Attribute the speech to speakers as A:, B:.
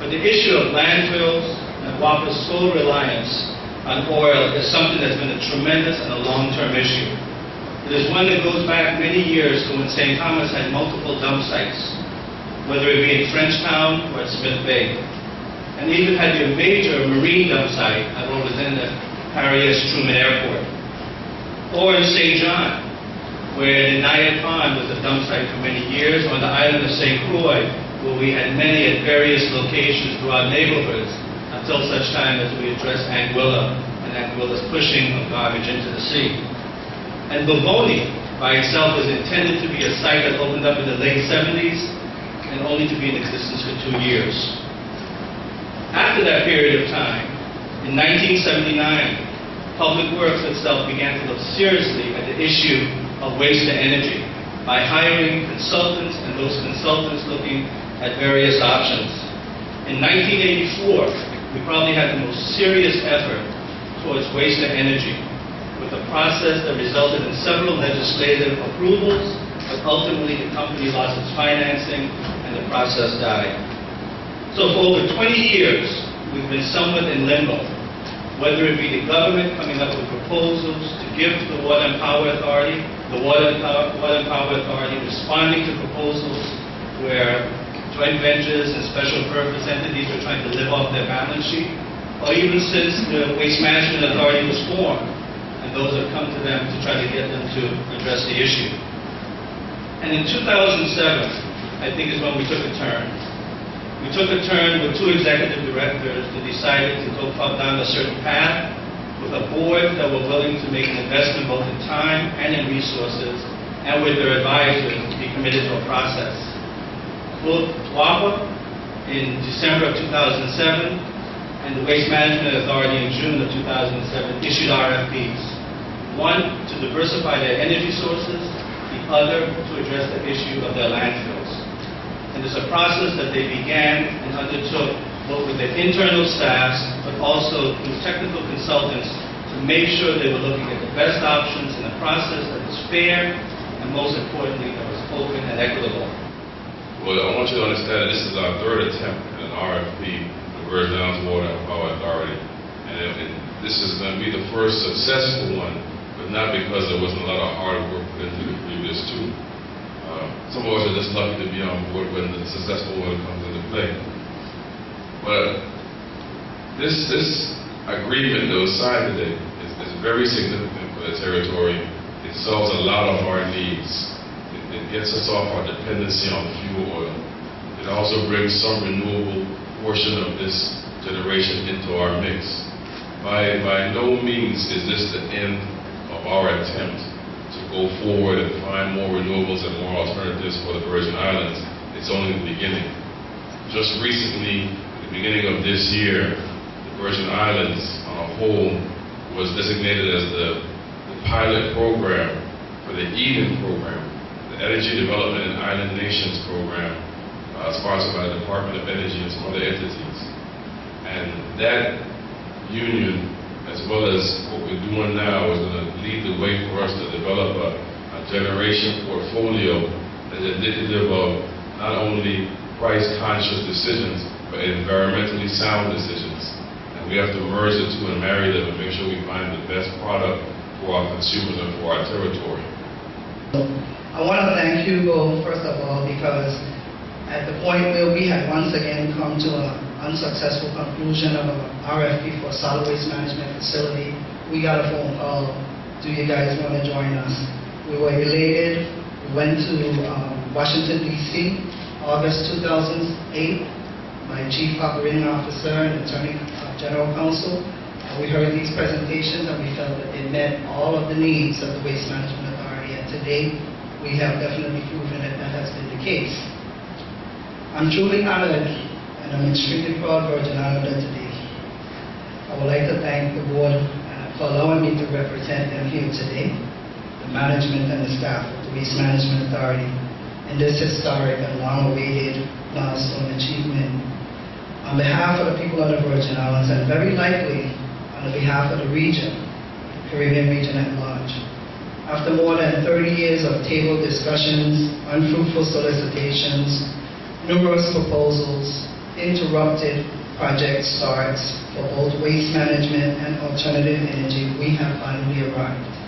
A: But the issue of landfills and Wapa's sole reliance on oil is something that's been a tremendous and a long-term issue. It is one that goes back many years to when St. Thomas had multiple dump sites, whether it be in Frenchtown or at Smith Bay, and even had a major marine dump site at what was then the Harry S. Truman Airport, or in St. John, where the Nyack Pond was a dump site for many years, or on the island of St. Croix, where we had many at various locations throughout neighborhoods, until such time as we addressed Anguilla and Anguilla's pushing of garbage into the sea. And Bovoni, by itself, was intended to be a site that opened up in the late 70s and only to be in existence for 2 years. After that period of time, in 1979, Public Works itself began to look seriously at the issue of waste to energy by hiring consultants, and those consultants looking at various options. In 1984, we probably had the most serious effort towards waste to energy, with a process that resulted in several legislative approvals, but ultimately the company lost its financing and the process died. So for over 20 years, we've been somewhat in limbo, whether it be the government coming up with proposals to give to the Water and Power Authority, the Water and Power Authority responding to proposals where joint ventures and special purpose entities are trying to live off their balance sheet, or even since the Waste Management Authority was formed, and those have come to them to try to get them to address the issue. And in 2007, I think is when we took a turn. We took a turn with 2 executive directors that decided to go down a certain path, with a board that were willing to make an investment both in time and in resources, and with their advisors to be committed to a process. Both Wapa in December of 2007 and the Waste Management Authority in June of 2007 issued RFPs. One, to diversify their energy sources, the other, to address the issue of their landfills. And it's a process that they began and undertook both with their internal staffs, but also through technical consultants to make sure they were looking at the best options in a process that was fair and, most importantly, that was open and equitable.
B: Well, I want you to understand that this is our 3rd attempt at an RFP, the Virgin Islands Water and Power Authority. And this is going to be the first successful one, but not because there wasn't a lot of hard work put into the previous 2. Some of us are just lucky to be on board when the successful one comes into play. But this agreement that was signed today is very significant for the territory. It solves a lot of our needs. It gets us off our dependency on fuel oil. It also brings some renewable portion of this generation into our mix. By no means is this the end of our attempt to go forward and find more renewables and more alternatives for the Virgin Islands. It's only the beginning. Just recently, at the beginning of this year, the Virgin Islands on a whole was designated as the pilot program for the EDEN program, the Energy Development in Island Nations program, sponsored by the Department of Energy and some other entities. And that union, as well as what we're doing now, is going to lead the way for us to develop a generation portfolio that is indicative of not only price-conscious decisions, but environmentally sound decisions. And we have to merge the 2 and marry them and make sure we find the best product for our consumers and for our territory.
C: I want to thank Hugo, first of all, because at the point where we had once again come to an unsuccessful conclusion of an RFP for a solid waste management facility, we got a phone call, do you guys want to join us? We were elated. We went to Washington, D.C., August 2008, my Chief Operating Officer and Attorney General Counsel, and we heard these presentations and we felt that they met all of the needs of the Waste Management Authority, and today we have definitely proven that that has been the case. I'm truly honored and I'm extremely proud Virgin Islander today. I would like to thank the board for allowing me to represent them here today, the management and the staff of the Waste Management Authority, in this historic and long-awaited milestone achievement. On behalf of the people of the Virgin Islands, and very likely on behalf of the region, the Caribbean region at large, after more than 30 years of table discussions, unfruitful solicitations, numerous proposals, uninterrupted project starts for both waste management and alternative energy, we have finally arrived.